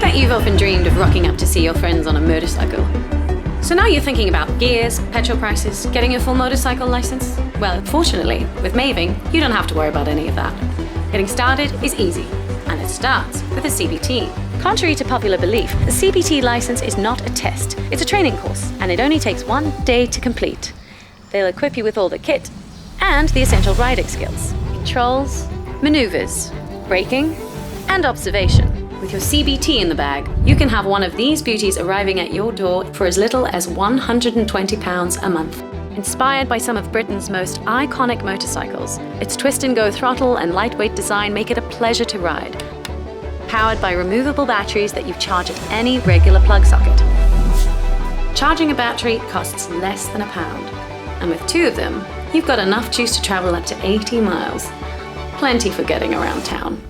bet you've often dreamed of rocking up to see your friends on a motorcycle. So now you're thinking about gears, petrol prices, getting your full motorcycle license? Well, fortunately, with Maeving, you don't have to worry about any of that. Getting started is easy, and it starts with a CBT. Contrary to popular belief, the CBT license is not a test. It's a training course, and it only takes 1 day to complete. They'll equip you with all the kit and the essential riding skills: controls, maneuvers, braking, and observation. With your CBT in the bag, you can have one of these beauties arriving at your door for as little as £120 a month. Inspired by some of Britain's most iconic motorcycles, its twist-and-go throttle and lightweight design make it a pleasure to ride. Powered by removable batteries that you charge at any regular plug socket. Charging a battery costs less than £1, and with 2 of them, you've got enough juice to travel up to 80 miles. Plenty for getting around town.